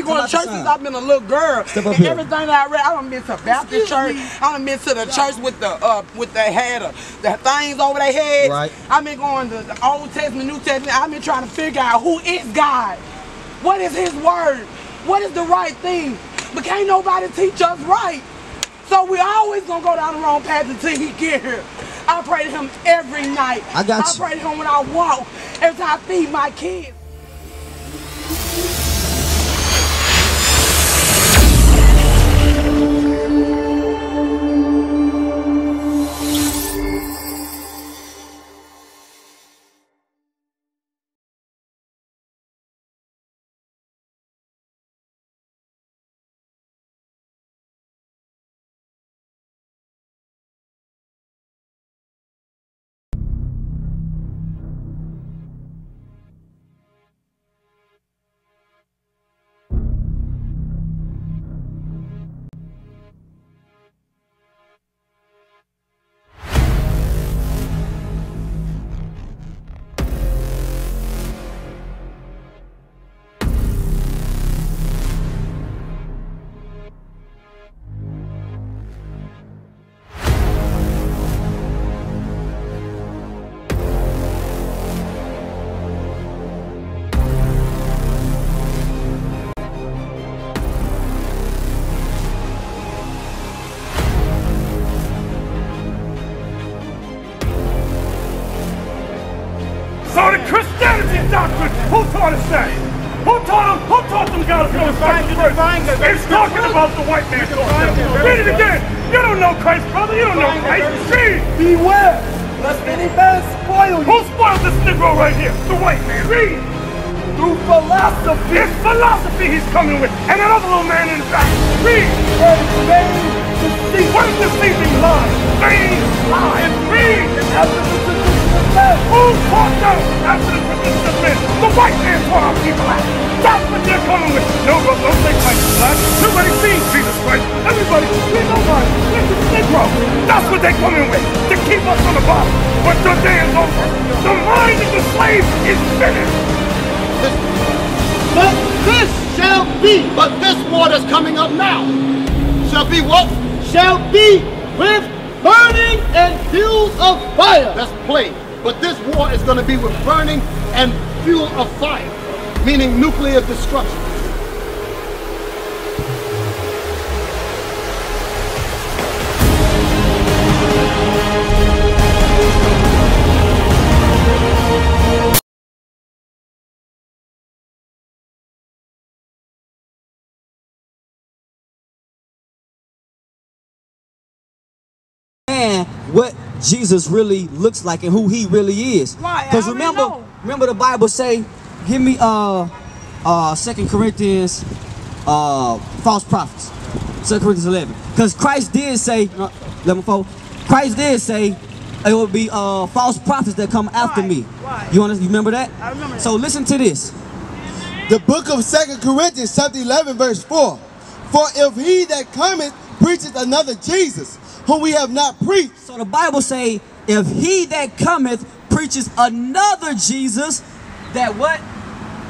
going to church since I've been a little girl. And everything that I read, I done been to Baptist church. I done been to the church with the things over their heads. Right. I've been going to the Old Testament, New Testament. I've been trying to figure out who is God. What is his word? What is the right thing? But can't nobody teach us right. So we always gonna go down the wrong path until he get here. I pray to him every night. I pray to him when I walk, every time I feed my kids. So the Christianity doctrine, who taught us that? Who taught them God is going to fight first? It's talking about the white man. Read it again. You don't know Christ, brother. You don't know Christ. Read. Beware, lest any man spoil you. Who spoiled this Negro right here? The white man. Read. Through philosophy. It's philosophy he's coming with. And another little man in the back. Read. And vain deceit. What is deceiving lies? Vain lies. Read. Who taught them after the tradition of men? The white man taught our people that. That's what they're coming with. No, bro, don't say Christ is black. Nobody sees Jesus Christ. Everybody, nobody. This is Negro. That's what they're coming with. To keep us on the bottom. But your day is over. The mind of the slave is finished. But this shall be, but this war that's coming up now shall be what? Shall be with burning and fuels of fire. That's plain. But this war is going to be with burning and fuel of fire, meaning nuclear destruction. And what Jesus really looks like and who he really is. Because remember the Bible say, give me 2 Corinthians false prophets. 2 Corinthians 11. Because Christ did say, 11:4, Christ did say it will be false prophets that come after me. You remember that? I remember that. So listen to this. The book of 2 Corinthians chapter 11 verse 4. For if he that cometh preacheth another Jesus, whom we have not preached. So the Bible say, if he that cometh preaches another Jesus, that what?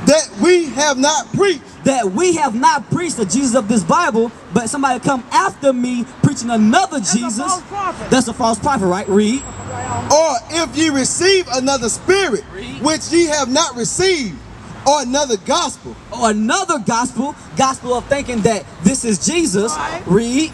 That we have not preached. That we have not preached the Jesus of this Bible, but somebody come after me preaching another Jesus. That's a false prophet, right? Read. Or if ye receive another spirit, which ye have not received, or another gospel. Or another gospel of thinking that this is Jesus. Read.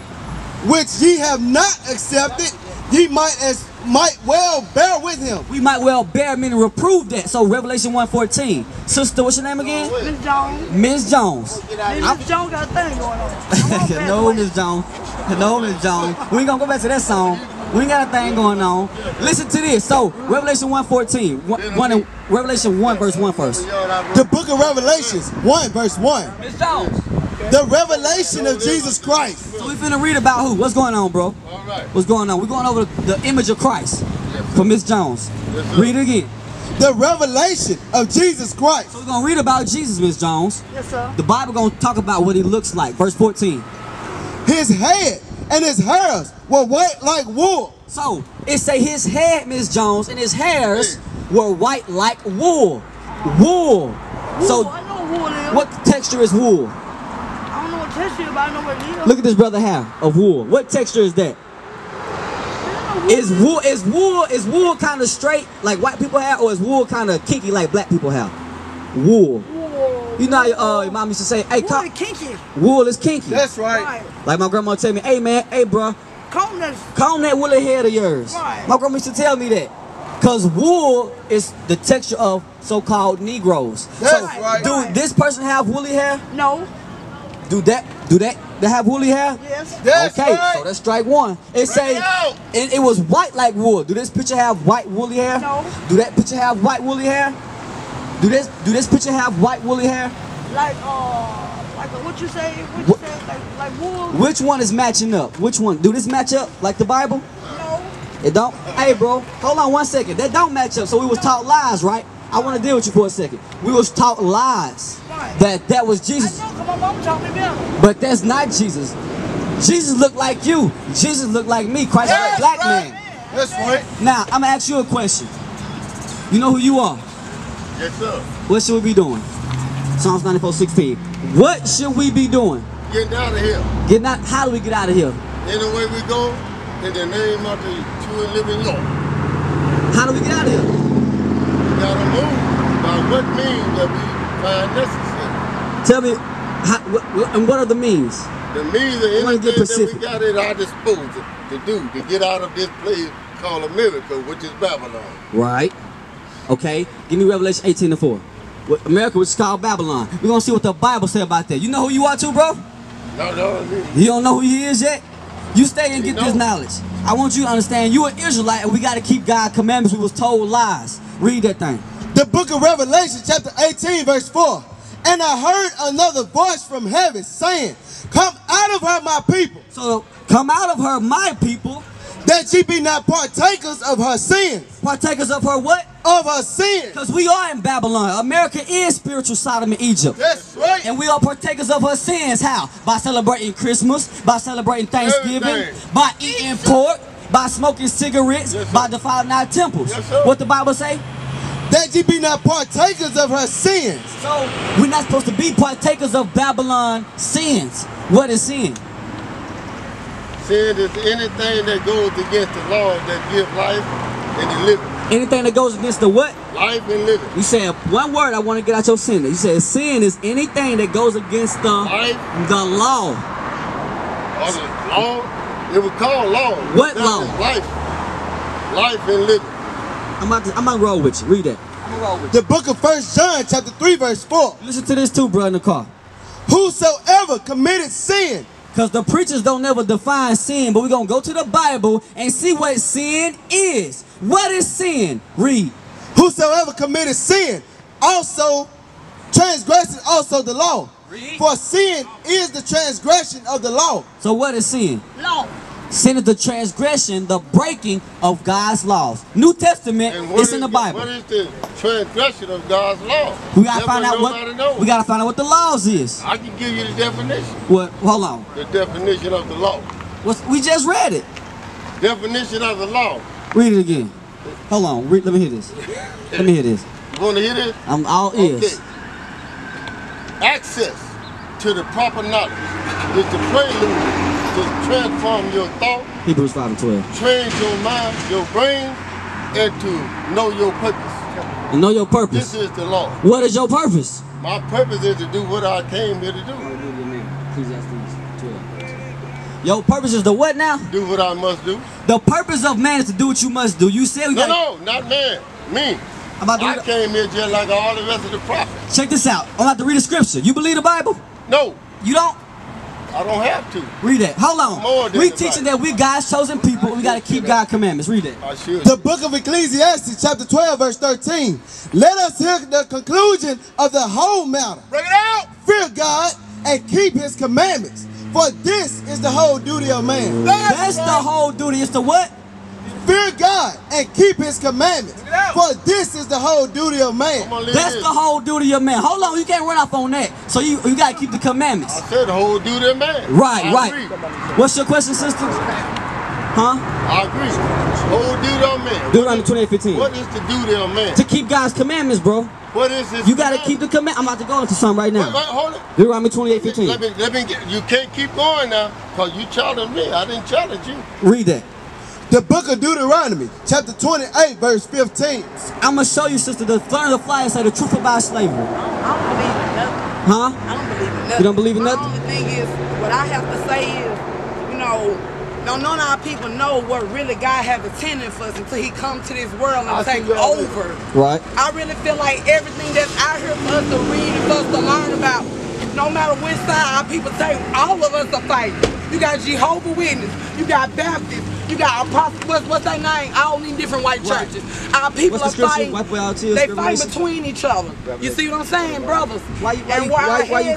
Which ye have not accepted, ye might well bear with him. We might well bear, meaning reprove that. So Revelation 1:14. Sister, what's your name again? Miss Jones. Miss Jones. Miss Jones got a thing going on. No, Miss Jones. No, Miss Jones. We ain't gonna go back to that song. We ain't got a thing going on. Listen to this. So Revelation 1:14. Revelation 1 verse 1 first. The book of Revelations 1 verse 1. Miss Jones. The revelation of Jesus Christ. So we finna read about who? What's going on, bro? What's going on? We're going over the image of Christ from Miss Jones. Read it again. The revelation of Jesus Christ. So we're gonna read about Jesus, Miss Jones. Yes, sir. The Bible gonna talk about what he looks like. Verse 14. His head and his hairs were white like wool. So it say his head, Miss Jones, and his hairs were white like wool. Wool. So I know wool is. what texture is wool? touch it, but I know what it is. Look at this brother hair of wool. What texture is that? Is wool kind of straight like white people have, or is wool kind of kinky like black people have? Wool. You know, your mom used to say, "Hey, wool is kinky." Wool is kinky. That's right. Like my grandma tell me, "Hey man, hey bro, comb that woolly hair of yours." Right. My grandma used to tell me that, cause wool is the texture of so-called Negroes. That's so, right. Do this person have woolly hair? No. Do they have woolly hair? Yes. That's okay, right. so that's strike one. It say it was white like wool. Do this picture have white woolly hair? No. Do that picture have white woolly hair? Do this picture have white woolly hair? Like what you say? What you say? Like wool. Which one is matching up? Which one? Do this match up like the Bible? No. It don't? Hey bro, hold on 1 second. That don't match up. So we was taught lies, right? I want to deal with you for a second. We was taught lies. Right. That was Jesus. I know, come on, mama taught me better. But that's not Jesus. Jesus looked like you. Jesus looked like me. Christ was a black man. That's right. Now, I'm going to ask you a question. You know who you are? Yes, sir. What should we be doing? Psalms 94:16. What should we be doing? Getting out of here. Getting out. How do we get out of here? Any way we go, in the name of the true and living Lord. How do we get out of here? We gotta move by what means that we find necessary. Tell me, and what are the means? The means of anything that we got at our disposal to do to get out of this place called America, which is Babylon. Right. Okay. Give me Revelation 18:4. America, which is called Babylon. We're gonna see what the Bible say about that. You know who you are too, bro? No. You don't know who he is yet? You stay and get this knowledge. I want you to understand you're an Israelite and we got to keep God's commandments. We was told lies. Read that thing. The book of Revelation chapter 18 verse 4. And I heard another voice from heaven saying, come out of her, my people. So come out of her, my people. That ye be not partakers of her sins. Partakers of her what? Of her sins. Because we are in Babylon. America is spiritual Sodom and Egypt. That's right. And we are partakers of her sins. How? By celebrating Christmas, by celebrating Thanksgiving, by eating pork, by smoking cigarettes, by defiling our temples. What the Bible say? That ye be not partakers of her sins. So we're not supposed to be partakers of Babylon sins. What is sin? Sin is anything that goes against the laws that give life and the living. Anything that goes against the what? Life and living. You said one word I want to get out your sin. You said sin is anything that goes against the law. Or the law? It was called law. What law? Life. Life and living. I'm about to roll with you. Read that. The book of 1 John chapter 3 verse 4. Listen to this too, bro, in the car. Whosoever committed sin. Because the preachers don't never define sin, but we're going to go to the Bible and see what sin is. What is sin? Read. Whosoever committed sin also transgresses also the law. Read. For sin is the transgression of the law. So what is sin? Law. Sin is the transgression, the breaking of God's laws. New Testament, it's in the Bible. What is the transgression of God's law? We gotta find out what the laws is. I can give you the definition. What? Hold on. The definition of the law. We just read it. Definition of the law. Read it again. Hold on. Let me hear this. Let me hear this. You want to hear this? I'm all ears. Okay. Access to the proper knowledge is the prelude to transform your thought, Hebrews 5:12. train your mind, your brain, and to know your purpose. And know your purpose. This is the law. What is your purpose? My purpose is to do what I came here to do. Your purpose is the what now? Do what I must do. The purpose of man is to do what you must do. You said we got. No, not man. Me. I came here just like all the rest of the prophets. Check this out. I'm about to read a scripture. You believe the Bible? No. You don't? I don't have to. Read that. Hold on. We teaching that we God's chosen people. We got to keep God's commandments. Read that. I should. The book of Ecclesiastes chapter 12 verse 13. Let us hear the conclusion of the whole matter. Bring it out. Fear God and keep his commandments. For this is the whole duty of man. That's the whole duty. It's the what? Fear God and keep his commandments. For this is the whole duty of man. That's the whole duty of man. Hold on, you can't run off on that. So you got to keep the commandments. I said the whole duty of man. Right. I agree. What's your question, sister? Huh? I agree. Whole duty of man. Deuteronomy 28:15. What is the duty of man? To keep God's commandments, bro. What is this? You gotta keep the command. I'm about to go into something right now. Wait, hold it. Deuteronomy 28:15. Let me get. You can't keep going now, cause you challenged me. I didn't challenge you. Read that. The book of Deuteronomy, chapter 28, verse 15. I'm gonna show you, sister. The front of the flyer say the truth about slavery. I don't believe in nothing. Huh? I don't believe in nothing. You don't believe in My nothing? only thing is, what I have to say is, you know, none of our people know what really God has intended for us until He comes to this world and take over. Right. I really feel like everything that's out here for us to read and for us to learn about, no matter which side our people take, all of us are fighting. You got Jehovah's Witness, you got Baptists, you got Apostles, what's their name? All these different white churches. Our people are fighting. They fight between each other. You see what I'm saying, brothers? Why you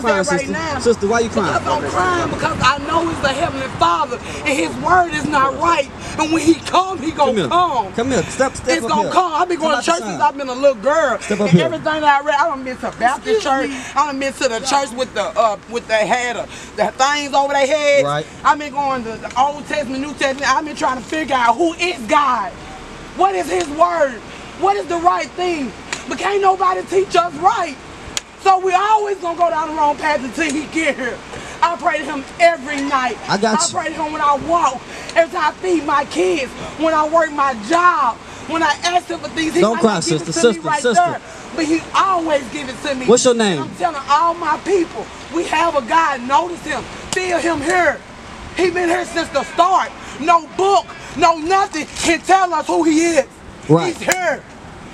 crying, sister? Now, Sister, why you crying? Because I'm crying because I know He's the Heavenly Father and His word is not right. And when He comes, He gonna come. Come here. Step It's up gonna here. come. I've been going to church since I've been a little girl. Step up and here. everything that I read, I done been to Baptist church. I done been to the church with the head the things over their heads. Right. I've been going to the Old Testament, New Testament. I've been trying to figure out who is God. What is His word? What is the right thing? But can't nobody teach us right. So we always gonna go down the wrong path until He get here. I pray to Him every night. I got you. I pray to Him when I walk, every time I feed my kids, when I work my job, when I ask Him for things. He Don't might cry, not give sister, it to sister, me right sister. there, but He always give it to me. What's your name? And I'm telling all my people, we have a God. Notice Him, feel Him here. He been here since the start. No book, no nothing can tell us who He is. Right. He's here,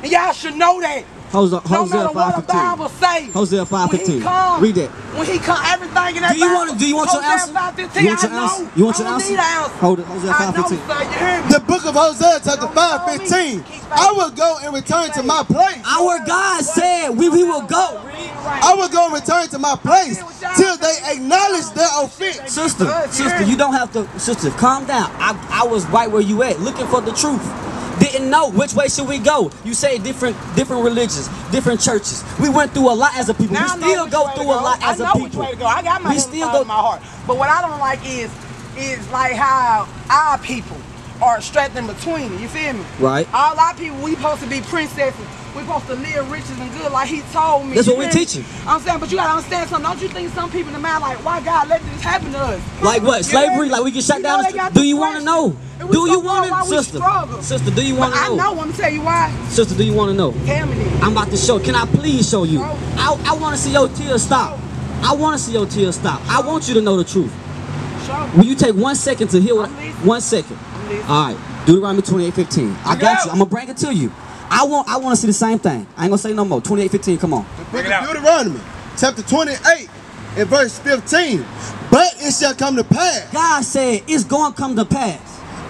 and y'all should know that. Hosea No matter what the 5:15. Bible say. Hosea 5:15. When He come, Read that. When He come, everything in that Do you Bible. want? Do you want your Hosea answer? 5:15, You want your I know. answer? You want your I don't answer? need an answer. Hold it. Hosea I know, 5:15. sir, you hear me? The book of Hosea, chapter 5:15. I will go and return to my place. Our God said we will go. I will go and return to my place till they acknowledge their offense. Sister, you don't have to. Sister, calm down. I was right where you at, looking for the truth. Didn't know which way should we go. You say different religions, different churches. We went through a lot as a people. Now We still go through a lot as a people. I know which way to go. I got my We Heavenly still Father go. in my heart. But what I don't like is like how our people are strapped in between it. You feel me? Right. All our people, we supposed to be princesses. We supposed to live rich and good like He told me. That's what we You hear me? teaching. I'm saying, but you gotta understand something. Don't you think some people in the mind like, why God let this happen to us? Like what? You Slavery? hear me? Like we get shut You know down? they got Do this you want to question. know? And we Do you so want why to, we sister? struggle. Sister, do you want to I know? know. I'm gonna tell you why. Sister, do you want to know? Tell me this. I'm about to show. Can I please show you? Show. I want to see your tears stop. I want to see your tears stop. I want you to know the truth. Show. Will you take 1 second to hear what? I'm listening. 1 second. I'm listening. All right. Deuteronomy 28:15. I got you. I'm gonna bring it to you. I want to see the same thing. I ain't gonna say no more. 28:15. Come on. The book of Deuteronomy, chapter 28, and verse 15. But it shall come to pass, God said it's going to come to pass.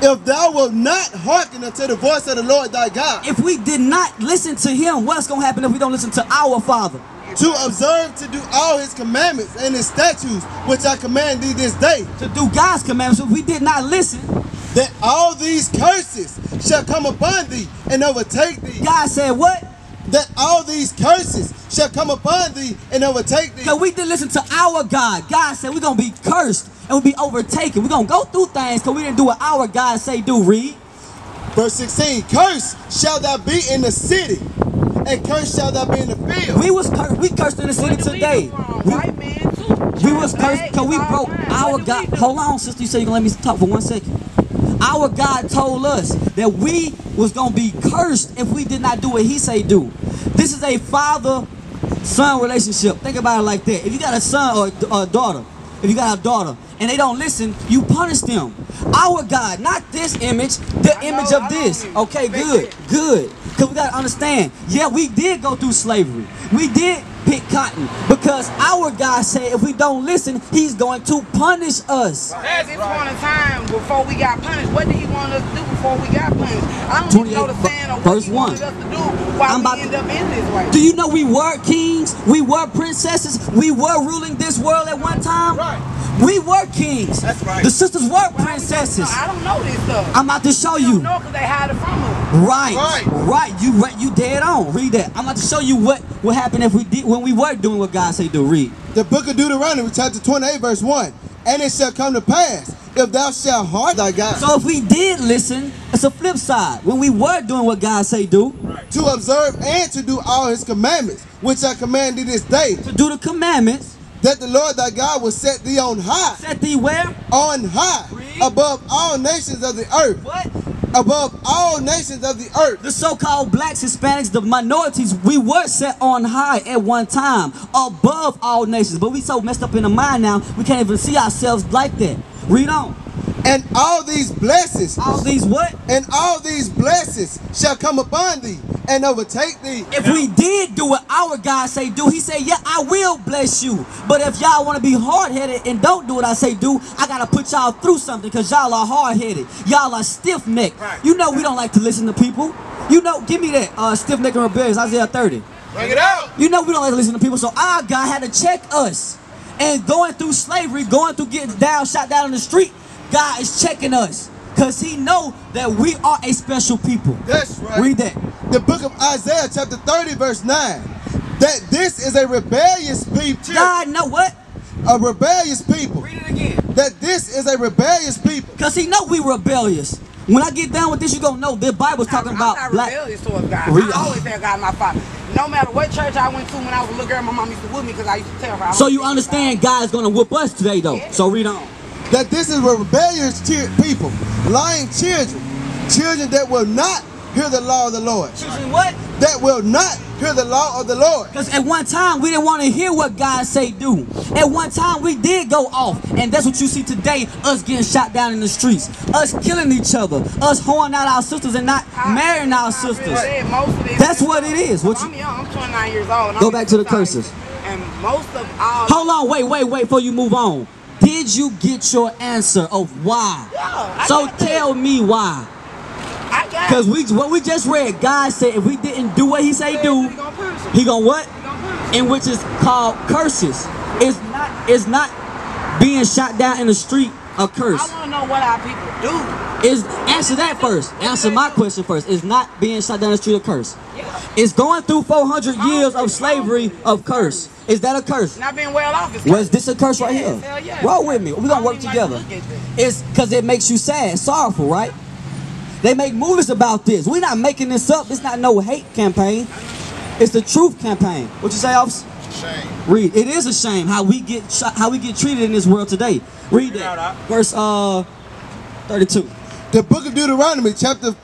if thou wilt not hearken unto the voice of the Lord thy God, If we did not listen to Him, what's gonna happen if we don't listen to our Father? to observe to do all His commandments and His statutes, which I command thee this day, To do God's commandments. If we did not listen, that all these curses shall come upon thee and overtake thee. God said what? That all these curses shall come upon thee and overtake thee. Because we didn't listen to our God. God said we're going to be cursed and we'll be overtaken. We're going to go through things because we didn't do what our God say do. Read. Verse 16, cursed shall thou be in the city, and cursed shall thou be in the field. We cursed in the city today. White man too. We was cursed because we broke our God. Hold on, sister. You said you're going to let me talk for 1 second. Our God told us that we was going to be cursed if we did not do what He say do. This is a father-son relationship. Think about it like that. If you got a son or a daughter, if you got a daughter and they don't listen, you punish them. Our God, not this image, the image of this. Okay, good. Because we got to understand, yeah, we did go through slavery. We did pick cotton because our God said if we don't listen, He's going to punish us. At this point in time, before we got punished, what did He want us to do before we got punished? I don't even know the saying of what verse He 1. wanted us to do while we end up in this way. Do you know we were kings? We were princesses. We were ruling this world at one time. Right. We were kings. That's right. The sisters were princesses. I don't know this stuff. I'm about to show I you. don't know because they hide it from us. Right. You dead on. Read that. I'm about to show you what happened if we did when we were doing what God say do. Read. The book of Deuteronomy, chapter 28, verse 1. And it shall come to pass, if thou shalt hearken thy God. So if we did listen, it's a flip side. When we were doing what God say do. To observe and to do all his commandments, which I command thee this day. To do the commandments. That the Lord thy God will set thee on high. Set thee where? On high. Read. Above all nations of the earth. What? Above all nations of the earth. The so-called blacks, Hispanics, the minorities, we were set on high at one time. Above all nations. But we so messed up in the mind now, we can't even see ourselves like that. Read on. And all these blessings. All these what? And all these blessings shall come upon thee and overtake thee. If we did do what our God say do, he said, yeah, I will bless you. But if y'all want to be hard-headed and don't do what I say do, I got to put y'all through something because y'all are hard-headed. Y'all are stiff-necked. Right. You know we don't like to listen to people. You know, give me that stiff-necked and rebellious, Isaiah 30. Bring it out. You know we don't like to listen to people, so our God had to check us. And going through slavery, going through getting down, shot down in the street, God is checking us because he know that we are a special people. That's right. Read that. The book of Isaiah chapter 30 verse 9. That this is a rebellious people. God know what? A rebellious people. Read it again. That this is a rebellious people. Because he know we rebellious. When I get down with this, you gonna know the Bible's talking about I'm not black. rebellious towards God. Read. I always had God my father. No matter what church I went to when I was a little girl, my mom used to whip me because I used to tell her. So you understand God's gonna whoop us today though. Yeah. So read on. That this is rebellious people, lying children, children that will not hear the law of the Lord. Children what? That will not hear the law of the Lord. Because at one time we didn't want to hear what God say do. At one time we did go off, and that's what you see today, us getting shot down in the streets, us killing each other, us hoeing out our sisters and not marrying our sisters. That's what it is. What I'm young, I'm 29 years old. Go back to the curses. And most of all... Hold on, wait before you move on. Did you get your answer of why? Yeah, so tell me why. I got Because what we just read, God said if we didn't do what he say do, he gonna what? And which is called curses. It's not being shot down in the street a curse. I want to know what our people do. Answer that first. Answer my question first. Is not being shot down the street a curse? Yeah. Is going through 400 years of slavery of curse? Is that a curse? Not being well off is Was this a curse right here? Hell yeah. Roll with me. We're gonna work together. It's because it makes you sad, sorrowful, right? They make movies about this. We're not making this up. It's not no hate campaign. It's the truth campaign. What you say, officer? Shame. Read. It is a shame how we get treated in this world today. Read that. Verse 32. The book of Deuteronomy chapter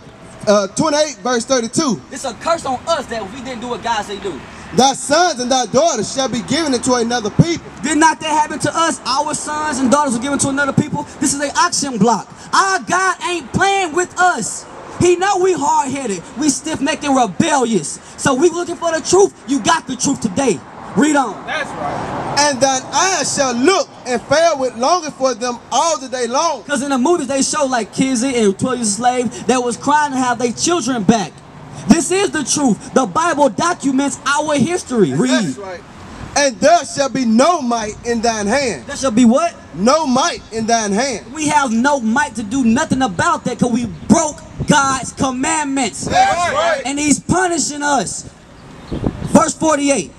28 verse 32. It's a curse on us that we didn't do what God said do. Thy sons and thy daughters shall be given into another people. Did not that happen to us? Our sons and daughters were given to another people. This is an auction block. Our God ain't playing with us. He know we hard-headed, we stiff-necked and rebellious. So we looking for the truth. You got the truth today. Read on. That's right. And thine eyes shall look and fare with longing for them all the day long. Because in the movies they show like Kizzy and 12 Years a Slave that was crying to have their children back. This is the truth. The Bible documents our history. Read. That's right. And there shall be no might in thine hand. There shall be what? No might in thine hand. We have no might to do nothing about that because we broke God's commandments. That's right. And he's punishing us. Verse 48.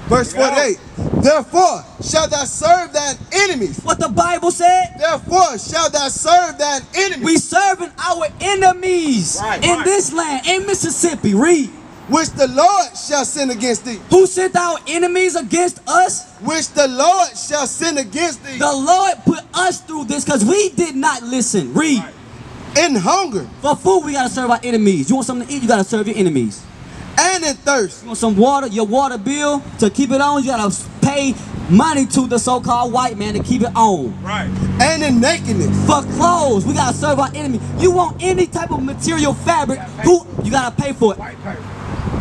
Verse 48. Therefore shalt thou serve thine enemies. What the Bible said? Therefore shalt thou serve thine enemies. We serving our enemies in this land, in Mississippi. Read. Which the Lord shall send against thee. Who sent our enemies against us? Which the Lord shall send against thee. The Lord put us through this because we did not listen. Read. In hunger. For food, we got to serve our enemies. You want something to eat, you got to serve your enemies. And in thirst. You want some water, your water bill, to keep it on, you got to pay money to the so-called white man to keep it on. Right. And in nakedness. For clothes, we got to serve our enemy. You want any type of material fabric, you got to pay for it.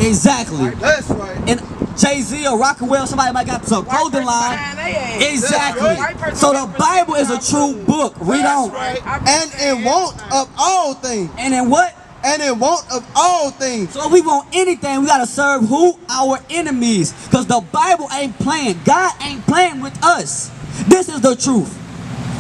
Exactly. That's right. And Jay-Z or Rockwell, somebody might got some clothing line. Exactly. Right. So the Bible is a true book. Read on. Right. And in want of all things. And in what? And in want of all things. So if we want anything, we got to serve who? Our enemies. Because the Bible ain't playing. God ain't playing with us. This is the truth.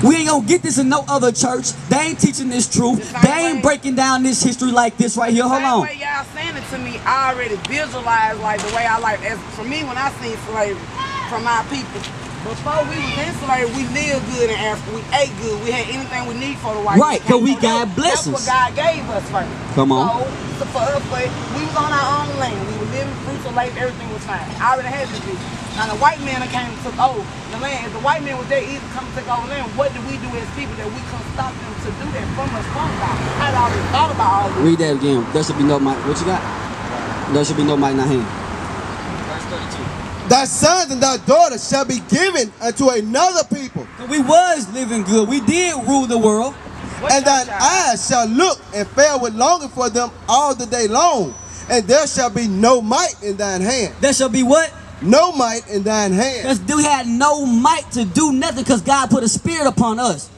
We ain't gonna get this in no other church. They ain't teaching this truth. They ain't breaking down this history like this right here. Hold on. The way y'all saying it to me, I already visualized like the way I like. As for me, when I seen slavery from my people, Before we was in slavery, we lived good in Africa. We ate good. We had anything we need for the white. Right, because we got blessings. That's what God gave us first. Come on. So for us, we was on our own land. We were living fruits of life. Everything was fine. I already had this vision. Now the white man came and took over the land. If the white man was there easy to come and take over land, what do we do as people that we couldn't stop them to do that from us from God? I had already thought about all this. Read that again. There should be no mic. What you got? There should be no mic in our hand. Verse 32. Thy sons and thy daughters shall be given unto another people, We was living good. We did rule the world. and thine eyes shall look and fare with longing for them all the day long, and there shall be no might in thine hand. There shall be what? No might in thine hand. Because we had no might to do nothing because God put a spirit upon us.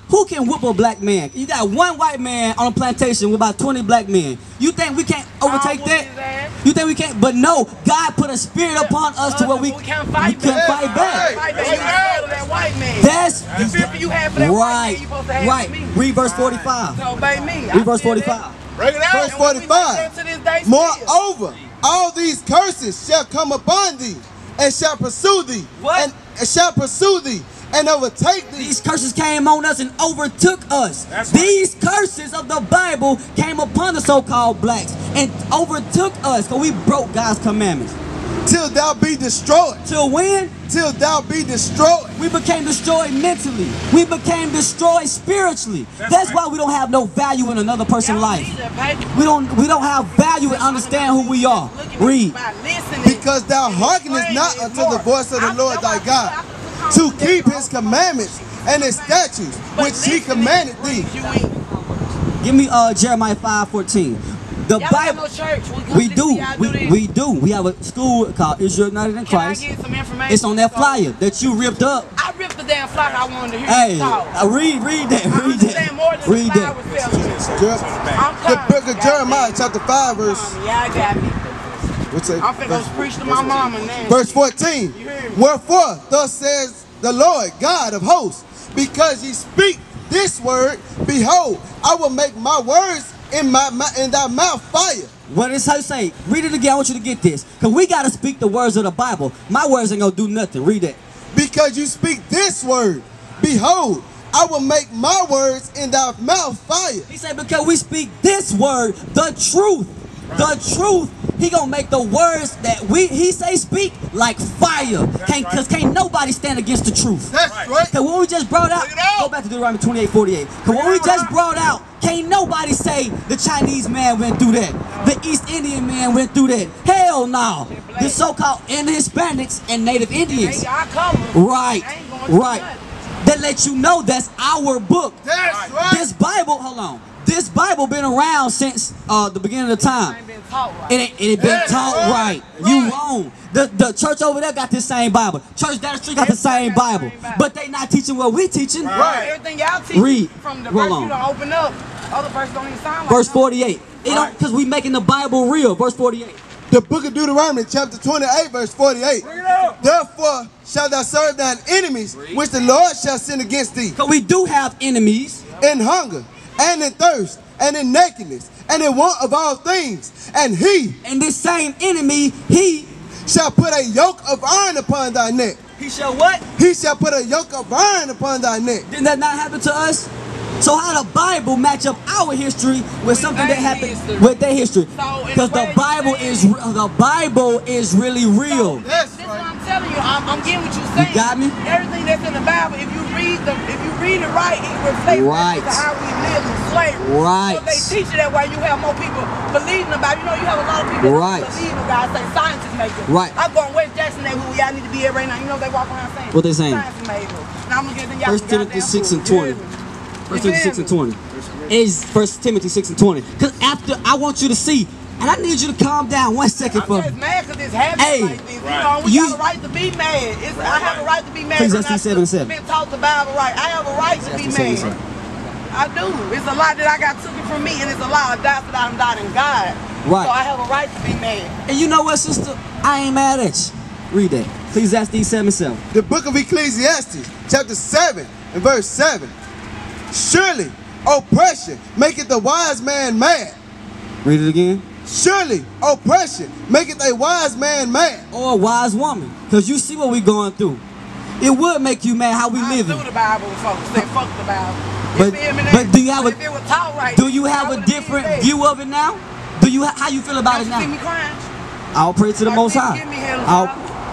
Who can whoop a black man? You got one white man on a plantation with about 20 black men. You think we can't overtake that? You think we can't? But no, God put a spirit upon us to where we can't fight back. That's right. Read verse 45. Read verse 45. Break it out. Verse 45. Moreover, all these curses shall come upon thee, and shall pursue thee, What? and shall pursue thee, and overtake thee. These curses came on us and overtook us. That's right. These curses of the Bible came upon the so-called blacks and overtook us because we broke God's commandments. Till thou be destroyed. Till when? Till thou be destroyed. We became destroyed mentally. We became destroyed spiritually. That's why we don't have no value in another person's life. We don't have value and understand who we are. Read. Because thou hearkenest not unto the voice of the Lord thy God, to keep his commandments and his statutes, which he commanded thee. Give me Jeremiah 5:14. The Bible. We do. We have a school called Israelites in Christ. It's on that flyer that you ripped up. I ripped the damn flyer. I wanted to hear Hey, you talk. read that. Read that. The book of Jeremiah, chapter 5, verse. Yeah, I got me. What's it? I'm finna go preach to my mama now. Verse 14. Wherefore, thus says the Lord God of hosts, because ye speak this word, behold, I will make my words in thy mouth fire. What does it say? Read it again. I want you to get this. Because we got to speak the words of the Bible. My words ain't going to do nothing. Read that. Because you speak this word, behold, I will make my words in thy mouth fire. He said because we speak this word, the truth. The truth. He gonna make the words that he say speak like fire. Because can't nobody stand against the truth. That's right. Because what we just brought out, go back to Deuteronomy 28:48. Because what we just brought out, can't nobody say the Chinese man went through that. The East Indian man went through that. Hell no. The so-called Hispanics and Native Indians. Right. That let you know that's our book. That's right. This Bible, hold on. This Bible been around since the beginning of the time. It ain't been taught right. You wrong. The church over there got this same Bible. Church down the street got the same Bible. But they not teaching what we teaching. Right. Everything y'all teach Read. from the verse you don't open up. Other verses don't even sound like Verse 48. Because we making the Bible real. Verse 48. The book of Deuteronomy, chapter 28, verse 48. Therefore shalt thou serve thine enemies, which the Lord shall send against thee. Because we do have enemies. In hunger, and in thirst, and in nakedness, and in want of all things. And this same enemy, he shall put a yoke of iron upon thy neck. He shall what? He shall put a yoke of iron upon thy neck. Didn't that not happen to us? So how the Bible match up our history with something that happened with their history? Because the Bible is really real. This is what I'm telling you. I'm getting what you're saying. You got me? Everything that's in the Bible, if you read it right, it reflects how we live in slavery. Right. So they teach it that way. You have more people believing about it. You know, you have a lot of people that believe in God. Say science is made up. Right. I'm going West Jackson neighborhood where y'all need to be at right now. You know they walk around saying what they saying? Science is made up. Now I'm gonna get them y'all 1 Timothy 6 and 20. 1 Timothy 6 and 20. Is 1 Timothy 6 and 20. Because after, I want you to see, and I need you to calm down 1 second for me. I'm just mad because it's happening like this. You know, we got a right to be mad. I have a right to be mad. Ecclesiastes 7:7. Been taught the Bible right. I have a right to be mad. I do. It's a lot that I got taken from me, and it's a lot of doubts that I'm doubting God. Right. So I have a right to be mad. And you know what, sister? I ain't mad at you. Read that. Ecclesiastes 7:7. The book of Ecclesiastes, chapter 7 and verse 7. Surely oppression maketh the wise man mad. Read it again. Surely oppression maketh a wise man mad. Or a wise woman. Because you see what we going through. It would make you mad how we living. I do the Bible with folks. Say fuck the Bible. But do you have if it was taught right, do you have a different view of it now? Do you how you feel about it now? See me crying? I'll pray to the Most High.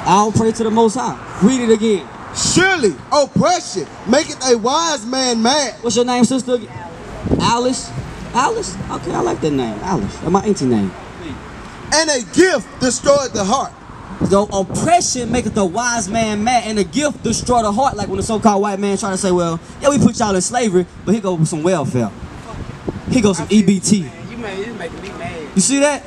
I'll pray to the Most High. Read it again. Surely oppression maketh a wise man mad. What's your name, sister? Alice. Alice? Okay, I like that name. Alice. That's my auntie name. And a gift destroyed the heart. The oppression maketh the wise man mad, and the gift destroy the heart. Like when the so-called white man try to say, well, yeah, we put y'all in slavery, but here goes some welfare. Here goes some EBT. You making me mad. You see that?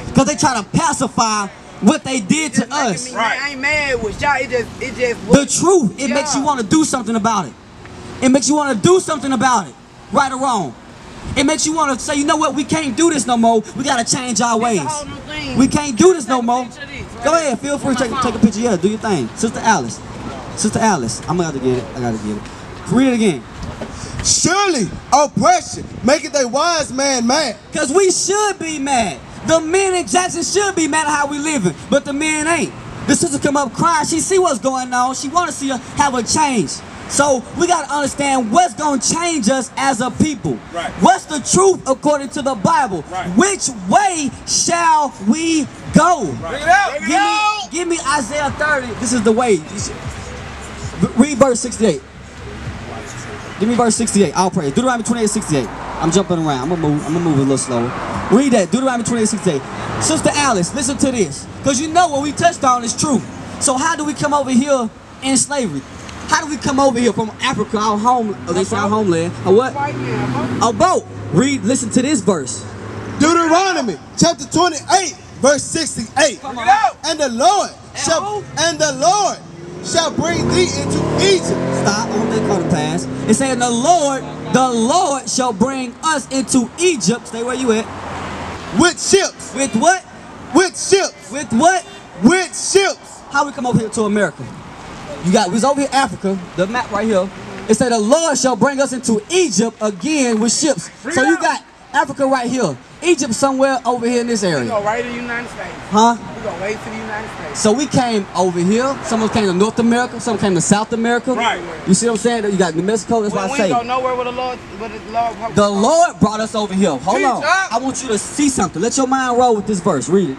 Because they try to pacify what they did to us. I ain't mad with y'all. It just the truth. It makes you want to do something about it. It makes you want to do something about it, right or wrong. It makes you want to say, you know what? We can't do this no more. We gotta change our ways. We can't do this no more. Go ahead, feel free to take a picture. Yeah, do your thing, Sister Alice. Sister Alice, I'm gonna have to get it. I gotta get it. Read it again. Surely oppression maketh a wise man mad. Cause we should be mad. The men in Jackson should be mad at how we living, but the men ain't. The sister come up crying. She see what's going on. She want to see her have a change. So we got to understand what's going to change us as a people. Right. What's the truth according to the Bible? Right. Which way shall we go? Right. Give me Isaiah 30. This is the way. Read verse 68. Give me verse 68. I'll pray. Deuteronomy 28:68. I'm jumping around. I'm gonna move a little slower. Read that. Deuteronomy 28:68. Sister Alice, listen to this. Because you know what we touched on is true. So how do we come over here in slavery? How do we come over here from Africa, our home, our homeland? A what? A boat. Read, listen to this verse. Deuteronomy chapter 28, verse 68. And the Lord shall bring thee into Egypt. Stop, don't let go to pass. It's saying the Lord shall bring us into Egypt. Stay where you at. With ships. With what? With ships. With what? With ships. How we come over here to America? We was over here Africa, the map right here. It said the Lord shall bring us into Egypt again with ships. So you got Africa right here. Egypt somewhere over here in this area. We go right to the United States. Huh? We go right to the United States. So we came over here. Some of us came to North America. Some came to South America. Right. You see what I'm saying? You got New Mexico. That's why I say. We don't know where the Lord. The Lord brought us over here. Hold on. I want you to see something. Let your mind roll with this verse. Read it.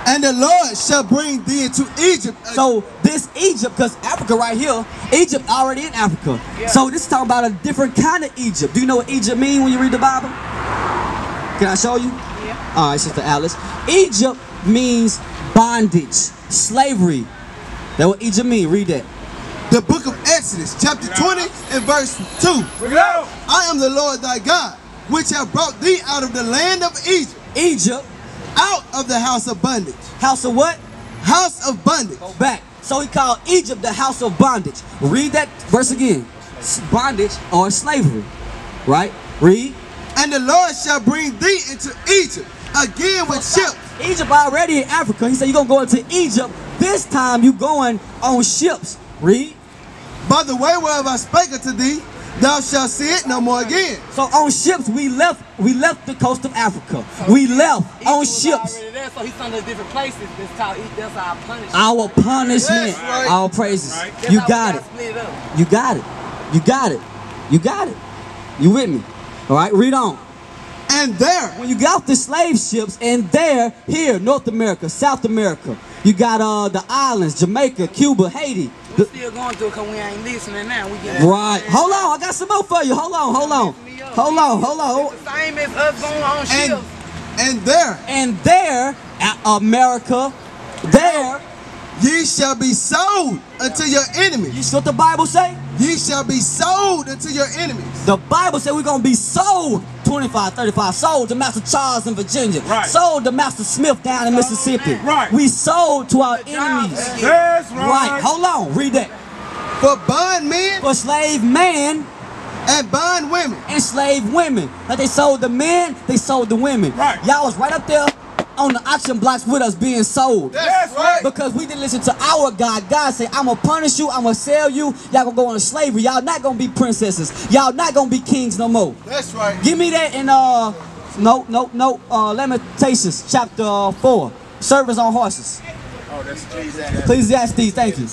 And the Lord shall bring thee into Egypt. So this Egypt, because Africa right here, Egypt already in Africa. Yeah. So this is talking about a different kind of Egypt. Do you know what Egypt means when you read the Bible? Can I show you? Yeah. All right, Sister Alice. Egypt means bondage, slavery. That's what Egypt means. Read that. The book of Exodus, chapter 20 and verse 2. I am the Lord thy God, which have brought thee out of the land of Egypt. Egypt. Out of the house of bondage. House of what? House of bondage. Go back. So he called Egypt the house of bondage. Read that verse again. Bondage or slavery. Right? Read. And the Lord shall bring thee into Egypt again with ships. Egypt already in Africa. He said you're going to go into Egypt. This time you going on ships. Read. By the way whereof I spake unto thee, thou shalt see it no more again. So on ships we left the coast of Africa. We left on ships. There, so he's on the different places. That's our punishment. Our punishment. Right. Our praises. Right. You got it. You got it. You got it. You got it. You with me? All right, read on. And there, when you get off the slave ships, and there, here, North America, South America, you got the islands, Jamaica, Cuba, Haiti. We still going through it because we ain't listening now. We get right. Hold on, I got some more for you. Hold on. It's the same as us going on ships. And there, America, there, ye shall be sold unto your enemies. You see what the Bible say? Ye shall be sold unto your enemies. The Bible said we're going to be sold 25, 35. Sold to Master Charles in Virginia. Right. Sold to Master Smith down in Mississippi. Right. We sold to our enemies. That's right. Right. Hold on. Read that. For bondmen. For slave man. And bond women. And slave women. Like they sold the men, they sold the women. Right. Y'all was right up there on the auction blocks with us being sold. That's right. Because we didn't listen to our God. God said, I'm going to punish you. I'm going to sell you. Y'all going to go into slavery. Y'all not going to be princesses. Y'all not going to be kings no more. That's right. Give me that in, Lamentations chapter 4. Servants on horses. Oh, that's Ecclesiastes, thank you.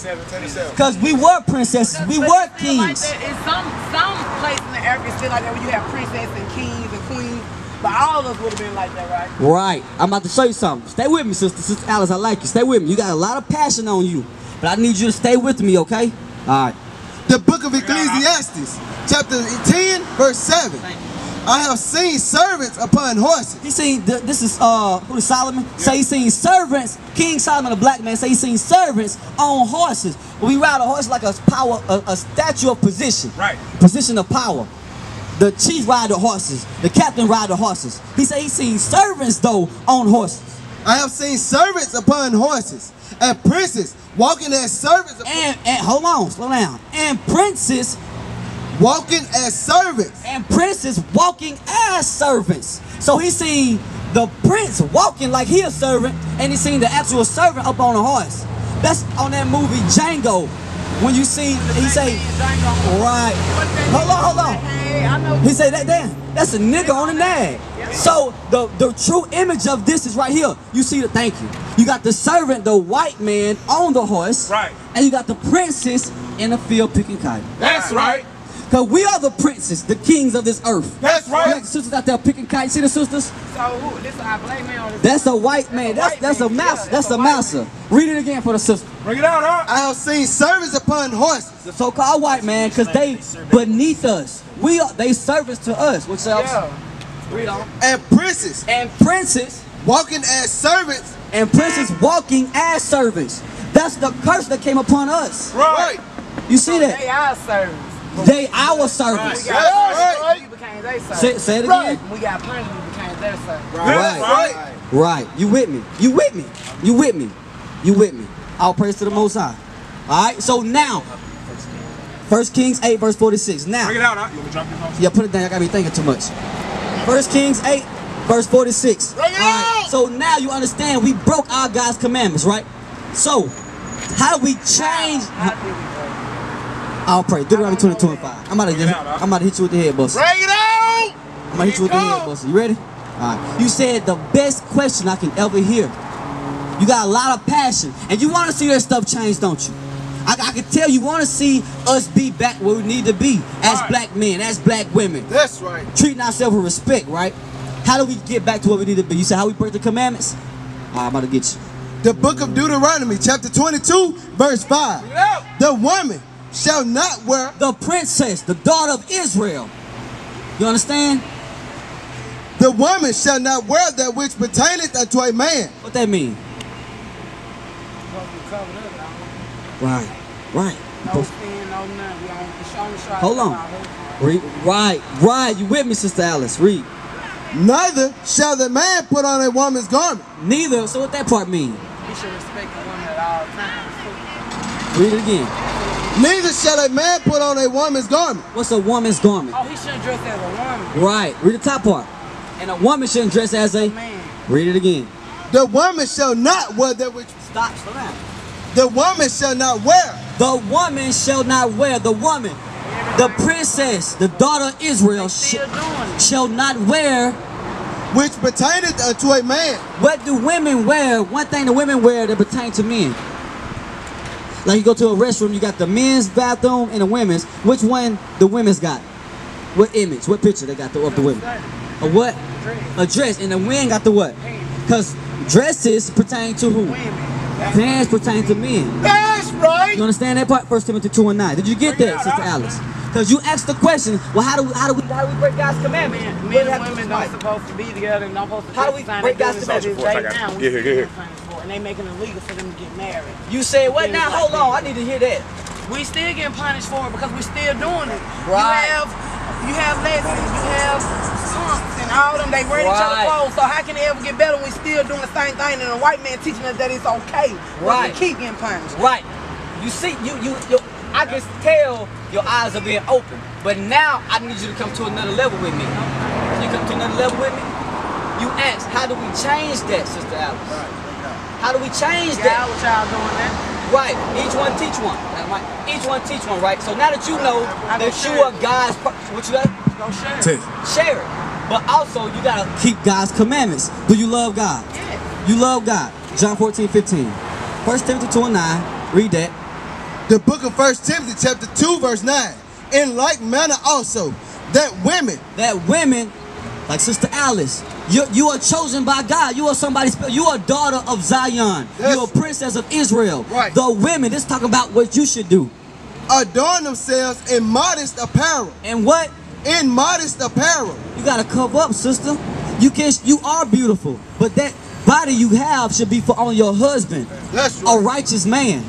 Because we were princesses, we were kings. Like in some places in the Africa still like that where you have princesses and kings and queens. But all of us would have been like that, right? Right. I'm about to show you something. Stay with me, sister. Sister Alice, I like you. Stay with me. You got a lot of passion on you. But I need you to stay with me, okay? All right. The book of Ecclesiastes, chapter 10, verse 7. I have seen servants upon horses. He seen, this is, who is Solomon? Yeah. Say he seen servants, King Solomon, a black man, say he seen servants on horses. We ride a horse like a power, a statue of position. Right. Position of power. The chief ride the horses. The captain ride the horses. He said he seen servants, though, on horses. I have seen servants upon horses, and princes walking as servants. And hold on, slow down. And princes walking as servants. And princes walking as servants. So he seen the prince walking like he a servant, and he seen the actual servant up on a horse. That's on that movie Django. When you see, he say, right. Hold on. He say that damn, that's a nigga on a nag. So the true image of this is right here. You see the, thank you. You got the servant, the white man on the horse. Right. And you got the princess in the field picking cotton. That's right. Because we are the princes, the kings of this earth. That's right. You got the sisters out there picking cotton. See the sisters? So who? This is a black man or this? That's a white man. That's a mouse. That's a mouser. Read it again for the sister. Bring it out, huh? I have seen servants upon horses. The so-called white man, because they beneath us. We are, they servants to us. What else? Yeah. Read on. And princes. And princes. Walking as servants. And princes walking as servants. That's the curse that came upon us. Right. You see that? They our servants. They our servants. We got punished, you became their servants. Say it again. We got punished, we became their servants. Right. You with me. You with me. You with me. You with me. All praise to the Most High. Alright, so now 1 Kings 8 verse 46. Now bring it out, huh? You want me to drop your phone? yeah, put it down. I gotta be thinking too much. 1 Kings 8 verse 46. Bring it out! So now you understand we broke our God's commandments, right? So how do we change? I'll pray. Deuteronomy 22 and 5. I'm about to hit you with the head buster. Bring it out! I'm gonna hit you with the head buster. You ready? Alright. You said the best question I can ever hear. You got a lot of passion, and you want to see that stuff change, don't you? I can tell you want to see us be back where we need to be as black men, as black women. That's right. Treating ourselves with respect, right? How do we get back to where we need to be? You said how we break the commandments? I'm about to get you. The book of Deuteronomy, chapter 22, verse 5. The woman shall not wear. The princess, the daughter of Israel. You understand? The woman shall not wear that which pertaineth unto a man. What that mean? Right. No sin, no none. We only try. Hold on. Read. Right. You with me, Sister Alice? Read. Neither shall the man put on a woman's garment. Neither. So what that part mean? We should respect the woman at all times. Read it again. Neither shall a man put on a woman's garment. What's a woman's garment? Oh, he shouldn't dress as a woman. Right. Read the top part. And a woman shouldn't dress as a man. Read it again. The woman shall not wear that which. Stop. Slow down. The woman shall not wear. The woman shall not wear. The woman, the princess, the daughter of Israel shall not wear. Which pertaineth unto a man. What do women wear? One thing the women wear that pertain to men. Like you go to a restroom, you got the men's bathroom and the women's. Which one the women's got? What image? What picture they got of the women? A what? A dress. And the men got the what? Because dresses pertain to who? Pants pertain to men. That's right. You understand that part? 1 Timothy 2 and 9. Did you get that, Sister Alice? Because you asked the question, well, how do we break God's commandments? Men and women don't supposed to be together and don't supposed to. How do we break God's commandments? Get here. And they making it illegal for them to get married. You say what now? Hold on, I need to hear that. We still getting punished for it because we still doing it. Right. You have lessons, you have punks and all them, they wearing each other's clothes. So how can it ever get better when we still doing the same thing and a white man teaching us that it's okay? But we keep getting punished. Right. You see, I can tell your eyes are being open. But now I need you to come to another level with me. Can you come to another level with me? You ask, how do we change that, Sister Alice? How do we change that? What y'all doing that? Right. Each one teach one. Each one teach one, right? So now that you know that you are God's, what you got? Go share it. Share it. But also you gotta keep God's commandments. Do you love God? Yeah. You love God. John 14:15. 1 Timothy 2 and 9. Read that. The book of 1 Timothy chapter 2 verse 9. In like manner also, that women, like Sister Alice, you are chosen by God. You are somebody. You are a daughter of Zion. Yes. You are a princess of Israel. Right. The women, this talking about what you should do. Adorn themselves in modest apparel. And what? In modest apparel. You gotta cover up, sister. You are beautiful, but that body you have should be for on your husband. That's right. A righteous man.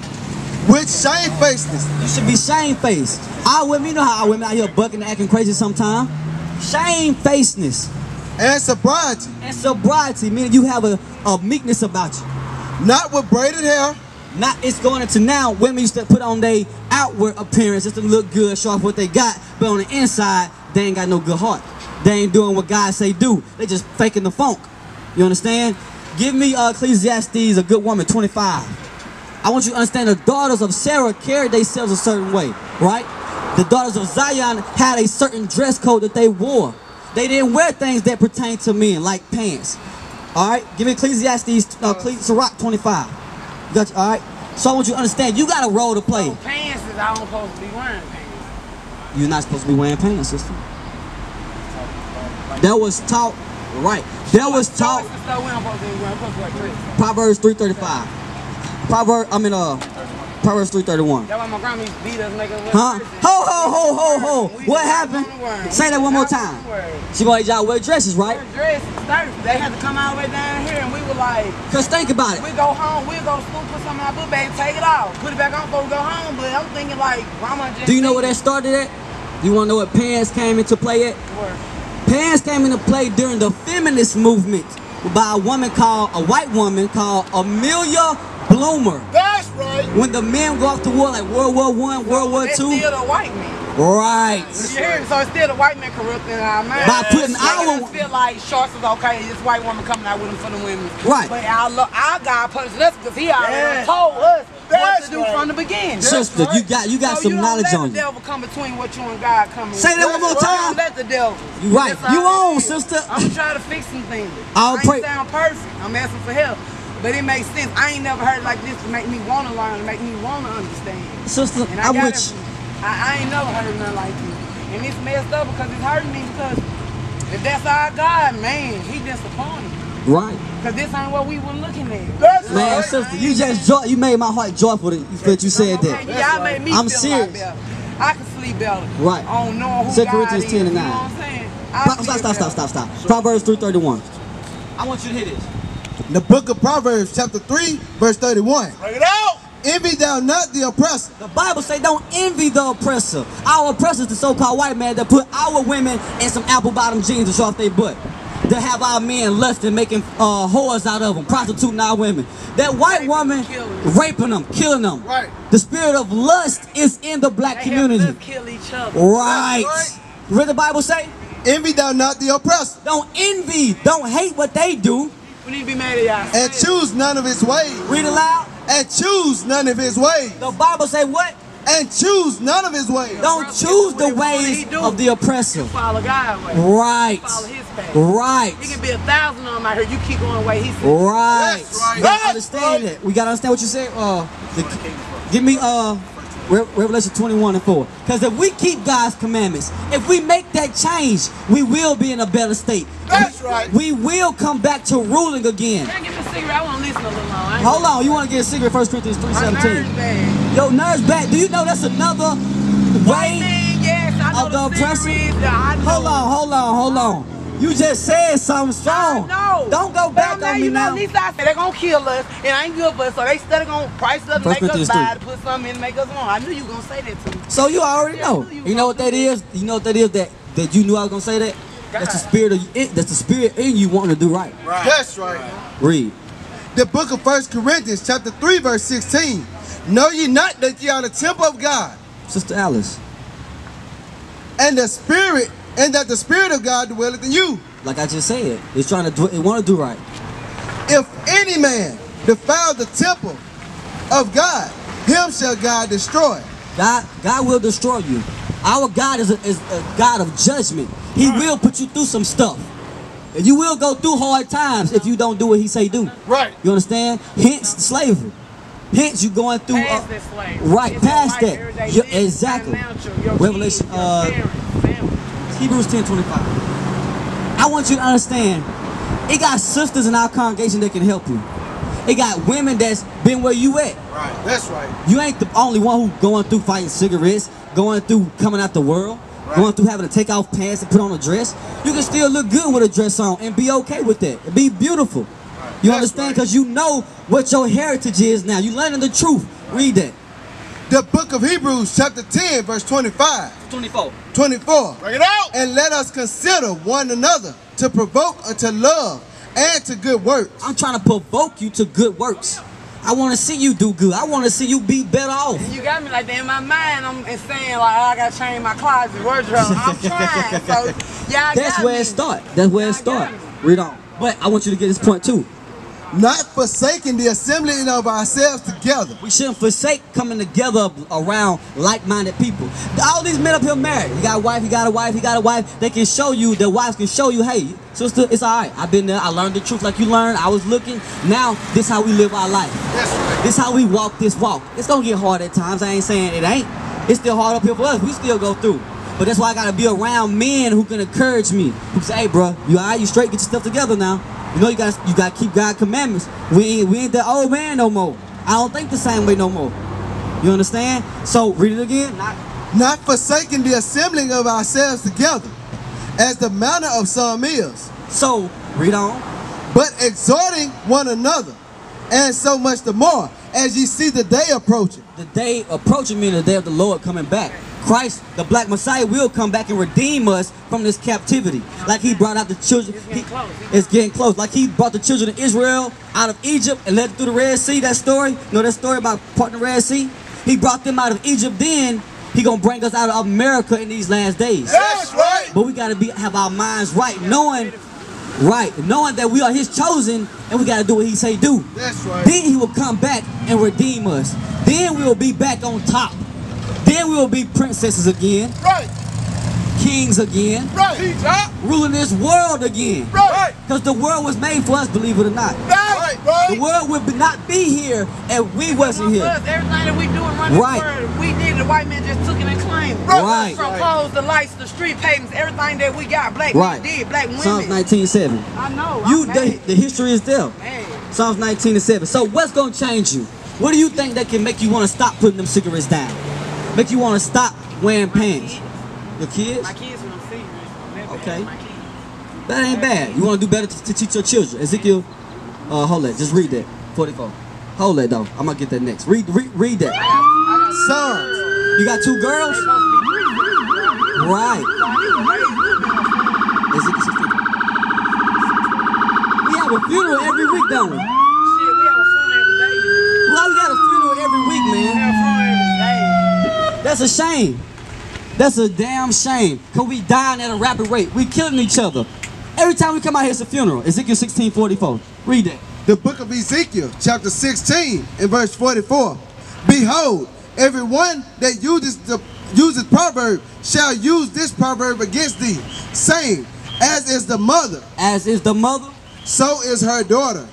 With shamefacedness. You should be shamefaced. Our women, you know how our women out here bucking and acting crazy sometimes. Shamefacedness. And sobriety. And sobriety, meaning you have a meekness about you. Not with braided hair. Not, it's going into now, women used to put on their outward appearance just to look good, show off what they got, but on the inside, they ain't got no good heart. They ain't doing what God say do. They just faking the funk. You understand? Give me Ecclesiastes, a good woman, 25. I want you to understand the daughters of Sarah carried themselves a certain way, right? The daughters of Zion had a certain dress code that they wore. They didn't wear things that pertain to men, like pants. All right? Give me Ecclesiastes, Sirach 25. You got, all right? So I want you to understand, you got a role to play. So pants is I don't supposed to be wearing pants. You're not supposed to be wearing pants, sister. That was taught, right. That was taught. Proverbs 3:35. Proverbs 3:31. That's why my grandma used to beat us, make us Huh? Ho. What happened? Say that one more time. She wanted y'all wear dresses, right? Dresses, skirts. They had to come all the way down here, and we were like, cause think about it. We go home, we go to school, put something in our book bag, take it off, put it back on before we go home. But I'm thinking like, grandma just. Do you know where that started at? Do you want to know what pants came into play at? Where? Pants came into play during the feminist movement by a white woman called Amelia Bloomer. That's right. When the men go off to war, like World War I, World War II. It's still the white men. Right. You hear me? So it's still the white men corrupting our mind. By putting I feel like shorts is okay. This white woman coming out with them for the women. Right. But our God punished us because he already told us what to do from the beginning. Sister, you got some knowledge on you. Don't let the devil come between what you and God come in. Say that one more time. Don't let the devil. You right. You on, sister. I'm trying to fix some things. I ain't sound perfect. I'm asking for help. But it makes sense. I ain't never heard it like this to make me want to learn, to make me want to understand. Sister, and I'm with you. I ain't never heard nothing like this. And it's messed up because it's hurting me because if that's our God, man, he disappointed. Right. Because this ain't what we were looking at. That's man, right. sister, you made my heart joyful that you said that. Y'all made me I'm feel serious. like better. I can sleep better. Right. On knowing who 2 God Corinthians is. 10 and 9. You know what I'm saying? Stop. Proverbs 3:31. I want you to hear this. The book of Proverbs chapter 3 verse 31. Bring it out. Envy thou not the oppressor. The Bible say don't envy the oppressor. Our oppressor is the so-called white man that put our women in some apple-bottom jeans to show off their butt. To have our men lusting, making whores out of them, prostituting our women. That white woman raping them, killing them. Right. The spirit of lust is in the black community. They kill each other. Right. You read the Bible say? Envy thou not the oppressor. Don't envy, don't hate what they do. We need to be mad at y'all. And choose none of his ways. Read it loud. And choose none of his ways. The Bible say what? And choose none of his ways. Don't choose the ways of the oppressor. Follow God's way. Right. Follow his path. Right. He can be 1,000 of them out here. You keep going the way he said. Right. That's right. You gotta understand it. We gotta understand what you said. Give me Revelation 21:4. Because if we keep God's commandments, if we make that change, we will be in a better state. That's right. We will come back to ruling again. Can I give me a cigarette? I want to listen a little long. Hold on, you want to get a cigarette? 1 Corinthians 3:17. Yo, nerves back. Do you know that's another way of the oppressor? Hold on. You just said something strong. Don't go back on me now. At least I said they're going to kill us and ain't good for us, so they still going to price us, make us buy to put something in to make us want. I knew you were going to say that to me. So you already know. You know what that is? You know what that is that you knew I was going to say that? That's the spirit of you. That's the spirit in you wanting to do right. That's right. Read. The book of 1 Corinthians chapter 3 verse 16. Know ye not that ye are the temple of God? Sister Alice. And that the spirit of God dwelleth in you. Like I just said, it's trying to it want to do right. If any man defile the temple of God, him shall God destroy. God will destroy you. Our God is a God of judgment. He will put you through some stuff. And you will go through hard times if you don't do what he say do. Right. You understand? Hence slavery. Hence, you going through Past that slavery. right It's past your that. life, everyday You- living, exactly. financial, your Revelation, kids, your parents, family. Hebrews 10:25. I want you to understand, it got sisters in our congregation that can help you. It got women that's been where you at. Right, that's right. You ain't the only one who going through fighting cigarettes, going through coming out the world, going through having to take off pants and put on a dress. You can still look good with a dress on and be okay with that. And be beautiful. You understand? Because you know what your heritage is now. You learning the truth. Read that. The book of Hebrews chapter 10 verse 25. 24. 24. Bring it out. And let us consider one another to provoke unto love and to good works. I'm trying to provoke you to good works. I want to see you do good. I want to see you be better off. You got me like that in my mind. I'm saying like, oh, I gotta change my closet wardrobe. I'm trying. So y'all That's got where me. it start. That's where it start. Read on. But I want you to get this point too. Not forsaking the assembling of ourselves together. We shouldn't forsake coming together around like-minded people. All these men up here married. You got a wife, you got a wife, you got a wife. They can show you, their wives can show you, hey, sister, it's all right. I've been there. I learned the truth like you learned. I was looking. Now, this how we live our life. That's right. This how we walk this walk. It's going to get hard at times. I ain't saying it ain't. It's still hard up here for us. We still go through. But that's why I got to be around men who can encourage me. Who say, hey, bro, you all right? You straight? Get your stuff together now. You know you got to keep God's commandments. We ain't that old man no more. I don't think the same way no more. You understand? So read it again. Not forsaking the assembling of ourselves together, as the manner of some is. So read on. But exhorting one another, and so much the more, as ye see the day approaching. The day approaching, meaning the day of the Lord coming back. Christ, the black Messiah, will come back and redeem us from this captivity. Like he brought out the children. It's getting close. Like he brought the children of Israel out of Egypt and led them through the Red Sea. That story, you know that story about parting the Red Sea? He brought them out of Egypt then. He gonna bring us out of America in these last days. That's right. But we gotta have our minds right, knowing that we are his chosen and we gotta do what he say do. That's right. Then he will come back and redeem us. Then we will be back on top. Then we will be princesses again. Right. Kings again. Right. Ruling this world again. Right. Because the world was made for us, believe it or not. Right. The world would not be here if we wasn't here. Everything that we do and run this Right. world, we did. The white man just took it and claimed it. Right. From clothes, the lights, the street pavements, everything that we got, black Right. men did, black women. Psalms 19:7. I know. The history is there. Man. Psalms 19:7. So what's gonna change you? What do you think that can make you want to stop putting them cigarettes down? Make you want to stop wearing pants? Your kids? My kids want to see me. Okay. My kids. That ain't bad. You want to do better to teach your children. Ezekiel, hold that. Just read that. 44. Hold that though. I'm gonna get that next. Read that. Sons. You got 2 girls? Right. Ezekiel 16. We have a funeral every week, don't we? Shit, we have a funeral every day. Well, we got a funeral every week, We man. have a funeral every day. That's a shame. That's a damn shame. Because we dying at a rapid rate. We killing each other. Every time we come out here, it's a funeral. Ezekiel 16:44. Read that. The book of Ezekiel, chapter 16, and verse 44. Behold, everyone that uses proverb shall use this proverb against thee, saying, as is the mother, As is the mother, so is her daughter.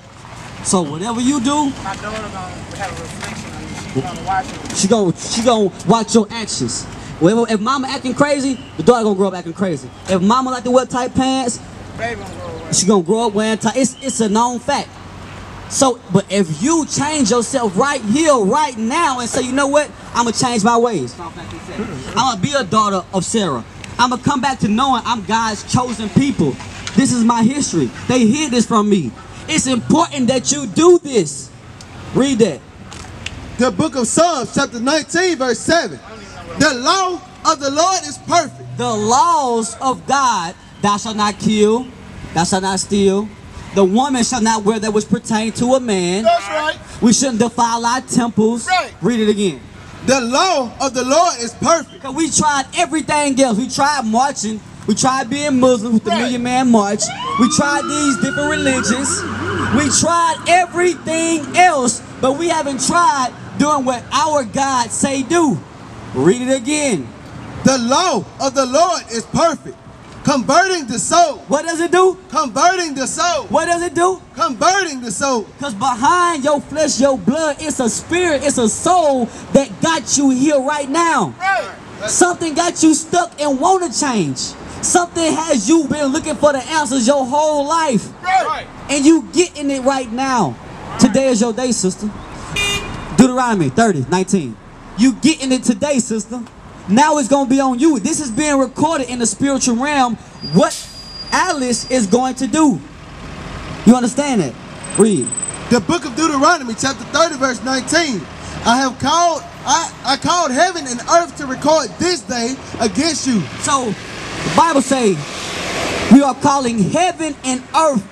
so whatever you do, My daughter gonna have a reflection on you. She's gonna watch it. she gonna watch your actions. Well, if mama acting crazy, the daughter gonna grow up acting crazy. If mama like to wear tight pants, Baby gonna grow away. she gonna grow up wearing tight. It's a known fact. So, but if you change yourself right here, right now, and say, you know what, I'm gonna change my ways. I'm gonna be a daughter of Sarah. I'm gonna come back to knowing I'm God's chosen people. This is my history. They hid this from me. It's important that you do this. Read that. The book of Psalms, chapter 19, verse 7. The law of the Lord is perfect. The laws of God, thou shalt not kill, thou shalt not steal. The woman shall not wear that which pertain to a man. That's right. We shouldn't defile our temples. Right. Read it again. The law of the Lord is perfect. Because we tried everything else. We tried marching. We tried being Muslim with the Right. Million Man March. We tried these different religions. We tried everything else, but we haven't tried doing what our God say do. Read it again. The law of the Lord is perfect, Converting the soul. What does it do? Converting the soul. What does it do? Converting the soul. Because behind your flesh, your blood, it's a spirit, it's a soul that got you here right now. Right. Something got you stuck and want to change. Something has you been looking for the answers your whole life. Right. And you getting it right now. Today is your day, sister. Deuteronomy 30:19. You getting it today, sister. Now it's going to be on you. This is being recorded in the spiritual realm. What Alice is going to do. You understand that? Read. The book of Deuteronomy, chapter 30, verse 19. I called heaven and earth to record this day against you. So, the Bible say, we are calling heaven and earth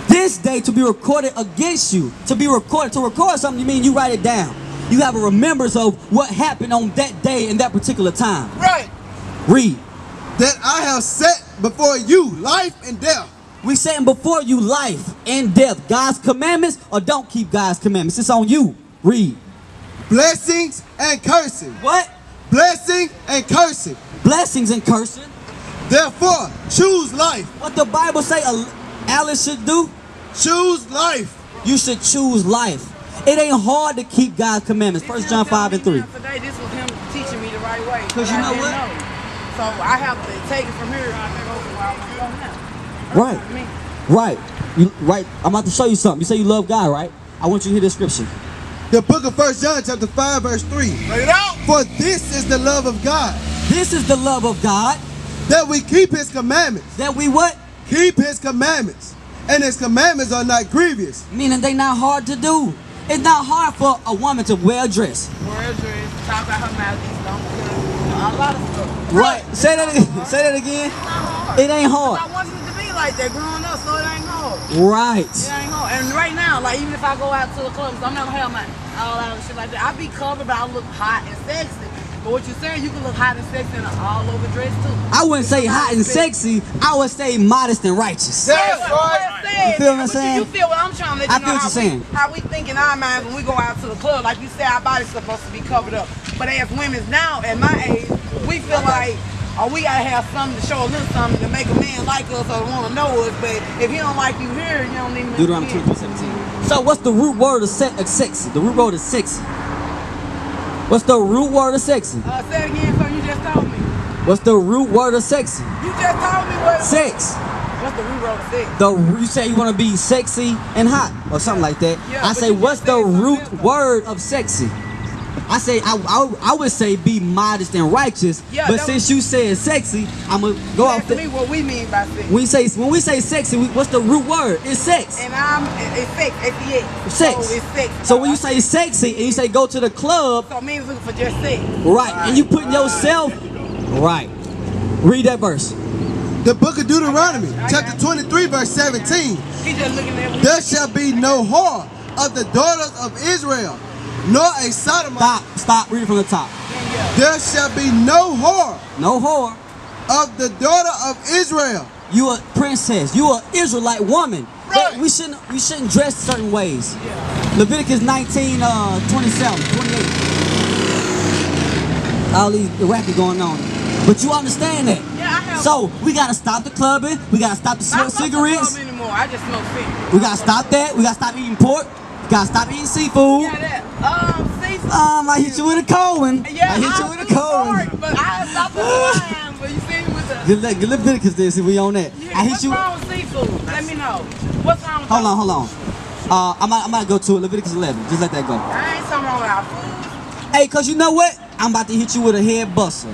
this day to be recorded against you. To be recorded. To record something, you mean you write it down. You have a remembrance of what happened on that day in that particular time. Right. Read. That I have set before you life and death. We setting before you life and death. God's commandments or don't keep God's commandments. It's on you. Read. Blessings and cursing. What? Blessing and cursing. Blessings and cursing. Therefore, choose life. What the Bible say Alice should do? Choose life. You should choose life. It ain't hard to keep God's commandments. 1 John 5:3. Today, this was him teaching me the right way. Because you know what? So I have to take it from here. I think over where I want to go now. Right. Right. I'm about to show you something. You say you love God, right? I want you to hear this scripture. The book of 1 John chapter 5 verse 3. Lay it out. For this is the love of God. This is the love of God. That we keep his commandments. That we what? Keep his commandments. And his commandments are not grievous. Meaning they not hard to do. It's not hard for a woman to wear a dress. Wear a dress, talk about her mouth, don't a lot of stuff. Right. Say that again. Say that again. It ain't hard. I wanted it to be like that growing up, so it ain't hard. Right. It ain't hard. And right now, like even if I go out to the club, I'm not gonna have my all out and shit like that. I be covered, but I look hot and sexy. But what you're saying, you can look hot and sexy in an all-over dress too. I wouldn't say hot and sexy. I would say modest and righteous. That's right. You feel what I'm saying? You feel what I'm trying to let you I know feel what you're saying. How we think in our minds when we go out to the club. Like you said, our body's supposed to be covered up. But as women now, at my age, we feel like, oh, we gotta have something to show a little something to make a man like us or want to know us. But if he don't like you here, you don't need to. Deuteronomy 23:17. So what's the root word of sexy? The root word is sexy. What's the root word of sexy? Say it again, so you just told me. What's the root word of sexy? You just told me what. Sex. What's the root word of sex? You say you want to be sexy and hot or something like that. Yeah, I but say, you what's just the said root something word of sexy? I say I would say be modest and righteous. Yeah, but since you said sexy, I'm gonna go off to me what we mean by sex. When we say sexy, what's the root word? It's sex. And it's sex, S-E-X. Sex. So it's sex. So when you say sexy and you say go to the club, so it means looking for just sex. right? And you putting yourself right. Read that verse. The book of Deuteronomy, chapter 23, verse 17. He just looking at me. There shall be no whore of the daughters of Israel, nor a sodomite. Stop. Read it from the top. There shall be no whore No whore. of the daughter of Israel. You a princess. You a Israelite woman. Right. But we shouldn't dress certain ways. Leviticus 19, 27, 28. All these racket going on. But you understand that. Yeah, I have. So we gotta stop the clubbing. We gotta stop the smoke cigarettes. Anymore. I just smoke cigarettes. We gotta stop that. We gotta stop eating pork. We gotta stop eating seafood. Yeah, that. Seafood. I hit you with a cold one. Yeah, I hit you with a cold one. But I stopped the line. But you see with the. Get Leviticus this if we on that. I hit What's you. wrong with seafood? Let me know. What's wrong with Hold on. I might go to it. Leviticus 11. Just let that go. I ain't something wrong with our food. Hey, cause you know what? I'm about to hit you with a head buster.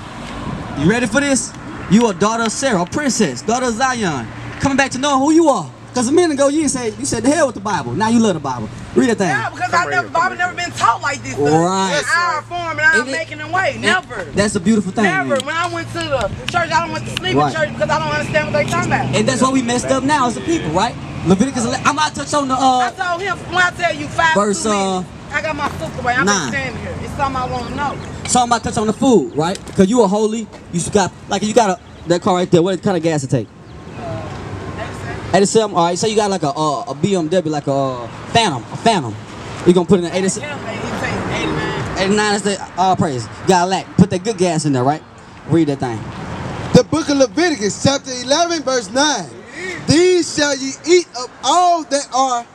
You ready for this? You a daughter of Sarah, a princess, daughter of Zion. Coming back to know who you are. Cause a minute ago you said the hell with the Bible. Now you love the Bible. Read that thing. Yeah, because Bible never been taught like this. Right. In our form and I'm making it way. Never. That's a beautiful thing. Never. Man. When I went to the church, I don't went to sleep Right. in church because I don't understand what they talking about. And that's why we messed up now as a people, right? Leviticus 11. I'm about to touch on the I told him when I tell you 5 verse, 2 minutes, I got my sister away. I'm 9. just standing here. It's something I want to know. So I'm about to touch on the food, right? Because you are holy. You got that car right there. What kind of gas it take? 87. All right. So you got like a BMW, like a Phantom. You gonna put in an 87? 89 is the all praise. Got a lack. Put that good gas in there, right? Read that thing. The book of Leviticus, chapter 11, verse 9. These shall ye eat of all that are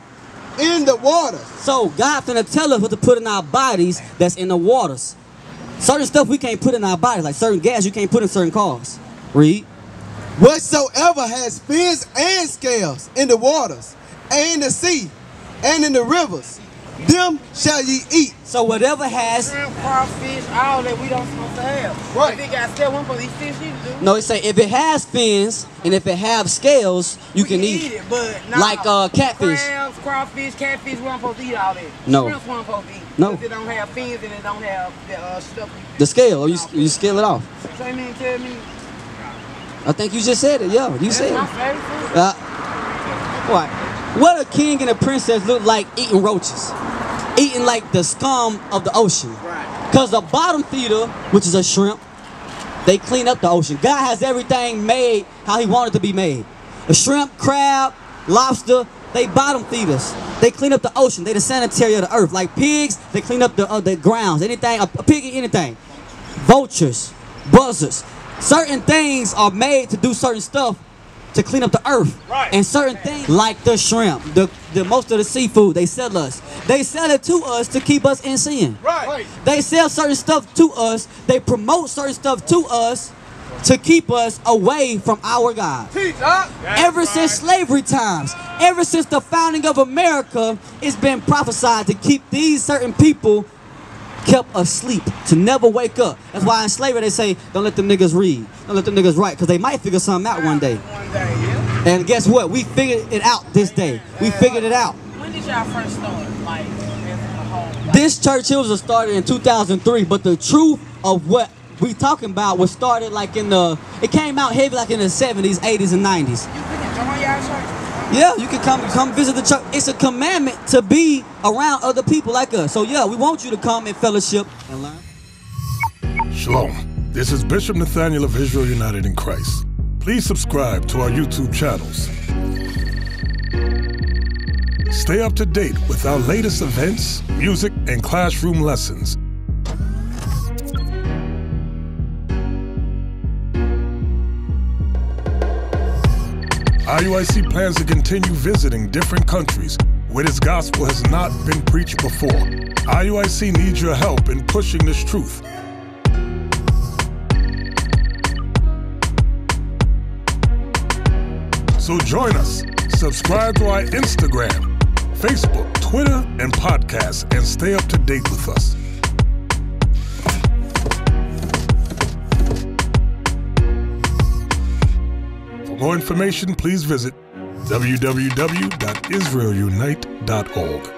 in the waters. So God finna tell us what to put in our bodies that's in the waters. Certain stuff we can't put in our bodies, like certain gas you can't put in certain cars. Read. Whatsoever has fins and scales in the waters, and in the sea, and in the rivers, them shall ye eat. So whatever has shrimp, crawfish, all that we don't supposed to have. Right. If it got scale, one supposed to eat fish either, do. no, it say if it has fins and if it have scales, you We can eat it, but nah, like catfish. Crabs, crawfish, catfish, we don't supposed to eat all that. No. Shrimps, we don't supposed to eat. No. If it don't have fins and it don't have the stuff. The scale, or you scale it off. So you mean tell me? I think you just said it. Yeah, you said My it. favorite food. What? What a king and a princess look like eating roaches, eating like the scum of the ocean. Right. Cause the bottom feeder, which is a shrimp, they clean up the ocean. God has everything made how He wanted it to be made. A shrimp, crab, lobster, they bottom feeders. They clean up the ocean. They the sanitary of the earth. Like pigs, they clean up the grounds. Anything, a pig eat anything. Vultures, buzzards. Certain things are made to do certain stuff to clean up the earth. Right. And certain things, like the shrimp, the most of the seafood, they sell us. They sell it to us to keep us in sin. Right. They sell certain stuff to us. They promote certain stuff to us to keep us away from our God. Teach up. Ever since slavery times, ever since the founding of America, it's been prophesied to keep these certain people kept asleep, to never wake up. That's why in slavery they say, don't let them niggas read. Don't let them niggas write, because they might figure something out one day. One day, yeah. And guess what? We figured it out this day. We figured it out. When did y'all first start? Like, as a whole? Like, This church here was started in 2003, but the truth of what we talking about was started like it came out heavy like in the 70s, 80s, and 90s. you can join y'all church? Yeah, you can come visit the church. It's a commandment to be around other people like us. So yeah, we want you to come and fellowship and learn. Shalom. This is Bishop Nathaniel of Israel United in Christ. Please subscribe to our YouTube channels. Stay up to date with our latest events, music, and classroom lessons. IUIC plans to continue visiting different countries where this gospel has not been preached before. IUIC needs your help in pushing this truth. So join us. Subscribe to our Instagram, Facebook, Twitter, and podcasts, and stay up to date with us. For more information, please visit www.israelunite.org.